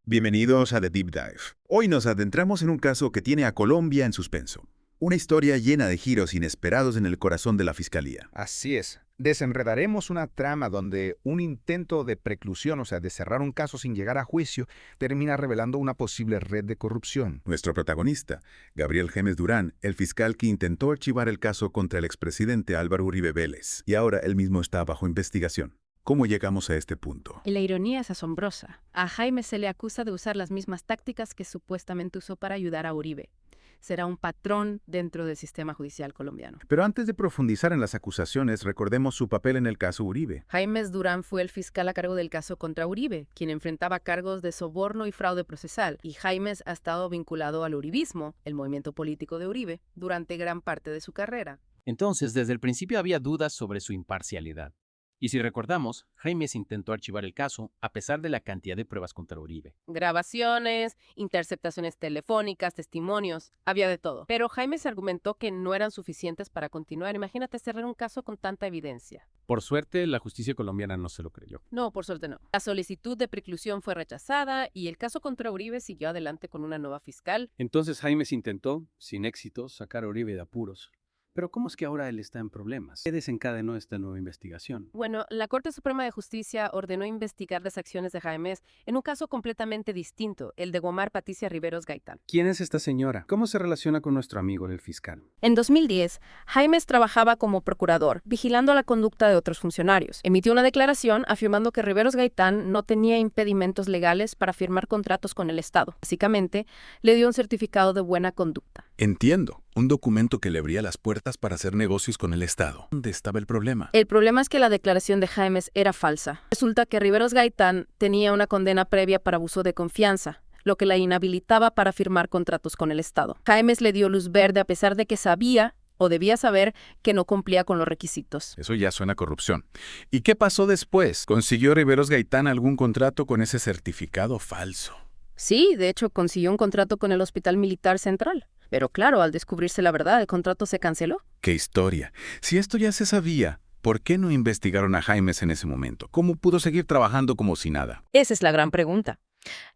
Bienvenidos a The Deep Dive. Hoy nos adentramos en un caso que tiene a Colombia en suspenso. Una historia llena de giros inesperados en el corazón de la Fiscalía. Así es. Desenredaremos una trama donde un intento de preclusión, o sea, de cerrar un caso sin llegar a juicio, termina revelando una posible red de corrupción. Nuestro protagonista, Gabriel Gémez Durán, el fiscal que intentó archivar el caso contra el expresidente Álvaro Uribe Vélez, y ahora él mismo está bajo investigación. ¿Cómo llegamos a este punto? La ironía es asombrosa. A Jaime se le acusa de usar las mismas tácticas que supuestamente usó para ayudar a Uribe. Será un patrón dentro del sistema judicial colombiano. Pero antes de profundizar en las acusaciones, recordemos su papel en el caso Uribe. Jaime Durán fue el fiscal a cargo del caso contra Uribe, quien enfrentaba cargos de soborno y fraude procesal, y Jaime ha estado vinculado al uribismo, el movimiento político de Uribe, durante gran parte de su carrera. Entonces, desde el principio había dudas sobre su imparcialidad. Y si recordamos, Jaimes intentó archivar el caso a pesar de la cantidad de pruebas contra Uribe. Grabaciones, interceptaciones telefónicas, testimonios, había de todo. Pero Jaime se argumentó que no eran suficientes para continuar. Imagínate cerrar un caso con tanta evidencia. Por suerte, la justicia colombiana no se lo creyó. No, por suerte no. La solicitud de preclusión fue rechazada y el caso contra Uribe siguió adelante con una nueva fiscal. Entonces Jaimes intentó, sin éxito, sacar a Uribe de apuros. Pero ¿cómo es que ahora él está en problemas? ¿Qué desencadenó esta nueva investigación? Bueno, la Corte Suprema de Justicia ordenó investigar las acciones de Jaimes en un caso completamente distinto, el de Guomar Patricia Riveros Gaitán. ¿Quién es esta señora? ¿Cómo se relaciona con nuestro amigo el fiscal? En 2010, Jaimes trabajaba como procurador, vigilando la conducta de otros funcionarios. Emitió una declaración afirmando que Riveros Gaitán no tenía impedimentos legales para firmar contratos con el Estado. Básicamente, le dio un certificado de buena conducta. Entiendo. Un documento que le abría las puertas para hacer negocios con el Estado. ¿Dónde estaba el problema? El problema es que la declaración de Jaimes era falsa. Resulta que Riveros Gaitán tenía una condena previa por abuso de confianza, lo que la inhabilitaba para firmar contratos con el Estado. Jaimes le dio luz verde a pesar de que sabía o debía saber que no cumplía con los requisitos. Eso ya suena a corrupción. ¿Y qué pasó después? ¿Consiguió Riveros Gaitán algún contrato con ese certificado falso? Sí, de hecho consiguió un contrato con el Hospital Militar Central. Pero claro, al descubrirse la verdad, el contrato se canceló. ¡Qué historia! Si esto ya se sabía, ¿por qué no investigaron a Jaimes en ese momento? ¿Cómo pudo seguir trabajando como si nada? Esa es la gran pregunta.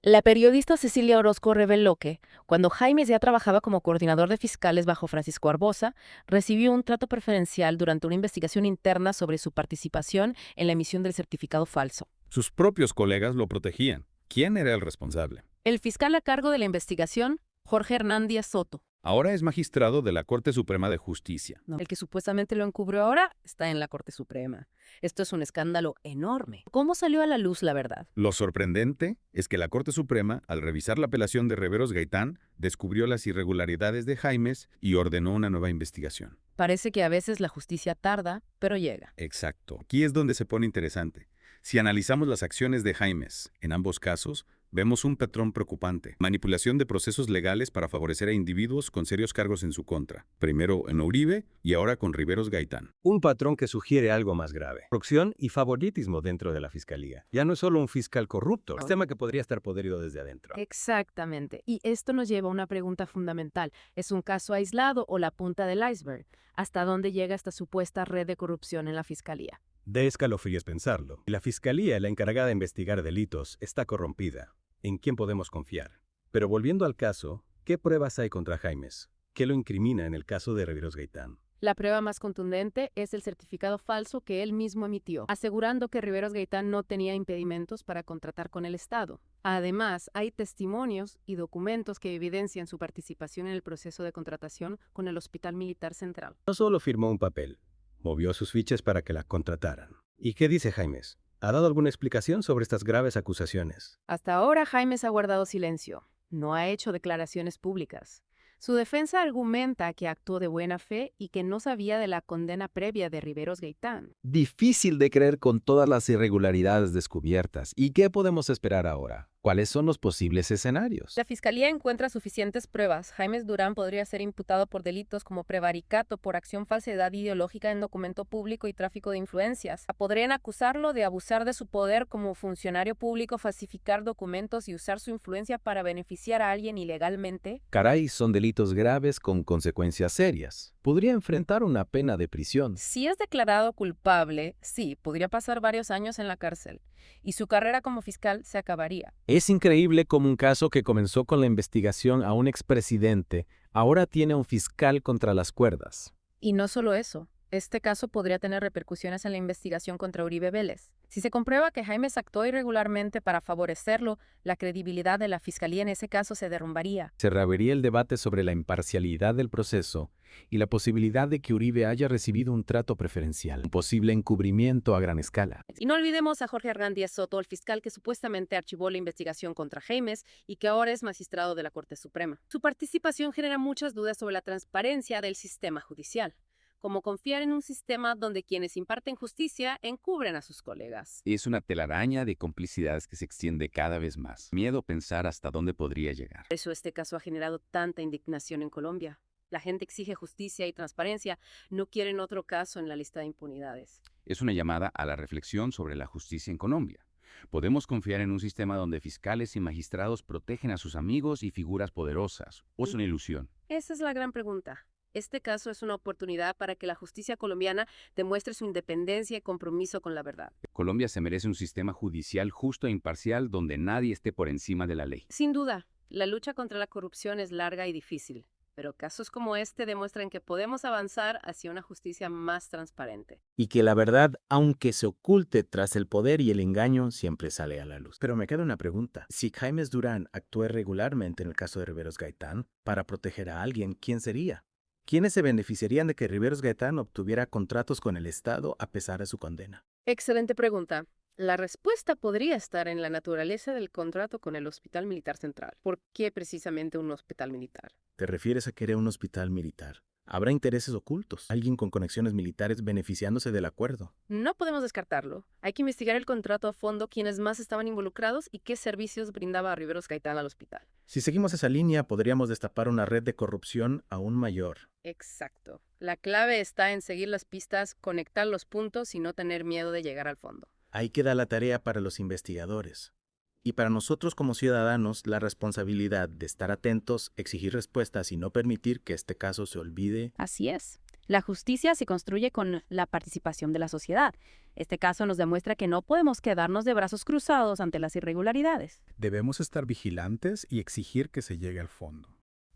La periodista Cecilia Orozco reveló que, cuando Jaimes ya trabajaba como coordinador de fiscales bajo Francisco Arbosa, recibió un trato preferencial durante una investigación interna sobre su participación en la emisión del certificado falso. Sus propios colegas lo protegían. ¿Quién era el responsable? El fiscal a cargo de la investigación, Jorge Hernán Díaz Soto. Ahora es magistrado de la Corte Suprema de Justicia. El que supuestamente lo encubrió ahora está en la Corte Suprema. Esto es un escándalo enorme. ¿Cómo salió a la luz la verdad? Lo sorprendente es que la Corte Suprema, al revisar la apelación de Riveros Gaitán, descubrió las irregularidades de Jaimes y ordenó una nueva investigación. Parece que a veces la justicia tarda, pero llega. Exacto. Aquí es donde se pone interesante. Si analizamos las acciones de Jaimes, en ambos casos, vemos un patrón preocupante. Manipulación de procesos legales para favorecer a individuos con serios cargos en su contra. Primero en Uribe y ahora con Riveros Gaitán. Un patrón que sugiere algo más grave. Corrupción y favoritismo dentro de la fiscalía. Ya no es solo un fiscal corrupto, un sistema que podría estar podrido desde adentro. Exactamente. Y esto nos lleva a una pregunta fundamental. ¿Es un caso aislado o la punta del iceberg? ¿Hasta dónde llega esta supuesta red de corrupción en la fiscalía? De escalofríos pensarlo. La fiscalía, la encargada de investigar delitos, está corrompida. ¿En quién podemos confiar? Pero volviendo al caso, ¿qué pruebas hay contra Jaimes? ¿Qué lo incrimina en el caso de Riveros Gaitán? La prueba más contundente es el certificado falso que él mismo emitió, asegurando que Riveros Gaitán no tenía impedimentos para contratar con el Estado. Además, hay testimonios y documentos que evidencian su participación en el proceso de contratación con el Hospital Militar Central. No solo firmó un papel, movió sus fichas para que la contrataran. ¿Y qué dice Jaimes? ¿Ha dado alguna explicación sobre estas graves acusaciones? Hasta ahora, Jaimes ha guardado silencio. No ha hecho declaraciones públicas. Su defensa argumenta que actuó de buena fe y que no sabía de la condena previa de Riveros Gaitán. Difícil de creer con todas las irregularidades descubiertas. ¿Y qué podemos esperar ahora? ¿Cuáles son los posibles escenarios? La Fiscalía encuentra suficientes pruebas. Jaimes Durán podría ser imputado por delitos como prevaricato, por acción falsedad ideológica en documento público y tráfico de influencias. Podrían acusarlo de abusar de su poder como funcionario público, falsificar documentos y usar su influencia para beneficiar a alguien ilegalmente. Caray, son delitos graves con consecuencias serias. Podría enfrentar una pena de prisión. Si es declarado culpable, sí, podría pasar varios años en la cárcel. y su carrera como fiscal se acabaría. Es increíble cómo un caso que comenzó con la investigación a un expresidente ahora tiene a un fiscal contra las cuerdas. Y no solo eso, este caso podría tener repercusiones en la investigación contra Uribe Vélez. Si se comprueba que Jaimes actuó irregularmente para favorecerlo, la credibilidad de la fiscalía en ese caso se derrumbaría. Se reabriría el debate sobre la imparcialidad del proceso y la posibilidad de que Uribe haya recibido un trato preferencial, un posible encubrimiento a gran escala. Y no olvidemos a Jorge Argandía Soto, el fiscal que supuestamente archivó la investigación contra Jaimes y que ahora es magistrado de la Corte Suprema. Su participación genera muchas dudas sobre la transparencia del sistema judicial, como confiar en un sistema donde quienes imparten justicia encubren a sus colegas. Es una telaraña de complicidades que se extiende cada vez más. Miedo pensar hasta dónde podría llegar. Por eso este caso ha generado tanta indignación en Colombia. La gente exige justicia y transparencia, no quieren otro caso en la lista de impunidades. Es una llamada a la reflexión sobre la justicia en Colombia. ¿Podemos confiar en un sistema donde fiscales y magistrados protegen a sus amigos y figuras poderosas? ¿O es una ilusión? Esa es la gran pregunta. Este caso es una oportunidad para que la justicia colombiana demuestre su independencia y compromiso con la verdad. Colombia se merece un sistema judicial justo e imparcial donde nadie esté por encima de la ley. Sin duda, la lucha contra la corrupción es larga y difícil, pero casos como este demuestran que podemos avanzar hacia una justicia más transparente. Y que la verdad, aunque se oculte tras el poder y el engaño, siempre sale a la luz. Pero me queda una pregunta. Si Jaimes Durán actuó irregularmente en el caso de Riveros Gaitán para proteger a alguien, ¿quién sería? ¿Quiénes se beneficiarían de que Riveros Gaitán obtuviera contratos con el Estado a pesar de su condena? Excelente pregunta. La respuesta podría estar en la naturaleza del contrato con el Hospital Militar Central. ¿Por qué precisamente un hospital militar? ¿Te refieres a querer un hospital militar? ¿Habrá intereses ocultos? ¿Alguien con conexiones militares beneficiándose del acuerdo? No podemos descartarlo. Hay que investigar el contrato a fondo, quiénes más estaban involucrados y qué servicios brindaba Riveros Gaitán al hospital. Si seguimos esa línea, podríamos destapar una red de corrupción aún mayor. Exacto. La clave está en seguir las pistas, conectar los puntos y no tener miedo de llegar al fondo. Ahí queda la tarea para los investigadores. Y para nosotros como ciudadanos, la responsabilidad de estar atentos, exigir respuestas y no permitir que este caso se olvide. Así es. La justicia se construye con la participación de la sociedad. Este caso nos demuestra que no podemos quedarnos de brazos cruzados ante las irregularidades. Debemos estar vigilantes y exigir que se llegue al fondo.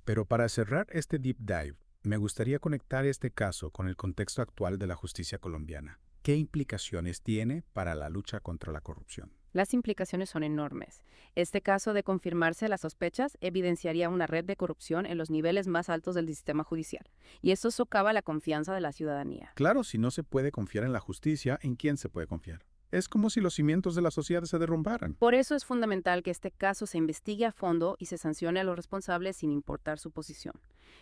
Pero para cerrar este deep dive, me gustaría conectar este caso con el contexto actual de la justicia colombiana. ¿Qué implicaciones tiene para la lucha contra la corrupción? Las implicaciones son enormes. Este caso, de confirmarse las sospechas, evidenciaría una red de corrupción en los niveles más altos del sistema judicial. Y eso socava la confianza de la ciudadanía. Claro, si no se puede confiar en la justicia, ¿en quién se puede confiar? Es como si los cimientos de la sociedad se derrumbaran. Por eso es fundamental que este caso se investigue a fondo y se sancione a los responsables sin importar su posición.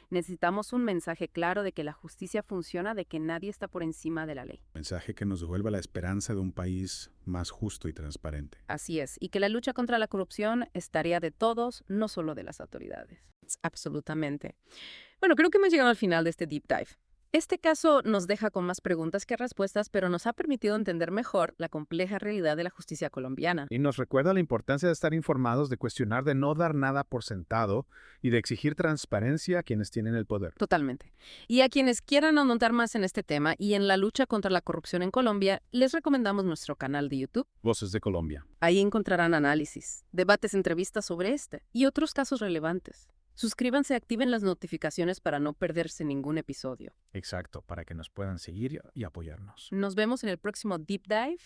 Necesitamos un mensaje claro de que la justicia funciona, de que nadie está por encima de la ley. Mensaje que nos devuelva la esperanza de un país más justo y transparente. Así es, y que la lucha contra la corrupción es tarea de todos, no solo de las autoridades. Absolutamente. Bueno, creo que hemos llegado al final de este deep dive. Este caso nos deja con más preguntas que respuestas, pero nos ha permitido entender mejor la compleja realidad de la justicia colombiana. Y nos recuerda la importancia de estar informados, de cuestionar, de no dar nada por sentado y de exigir transparencia a quienes tienen el poder. Totalmente. Y a quienes quieran ahondar más en este tema y en la lucha contra la corrupción en Colombia, les recomendamos nuestro canal de YouTube. Voces de Colombia. Ahí encontrarán análisis, debates, entrevistas sobre este y otros casos relevantes. Suscríbanse y activen las notificaciones para no perderse ningún episodio. Exacto, para que nos puedan seguir y apoyarnos. Nos vemos en el próximo Deep Dive.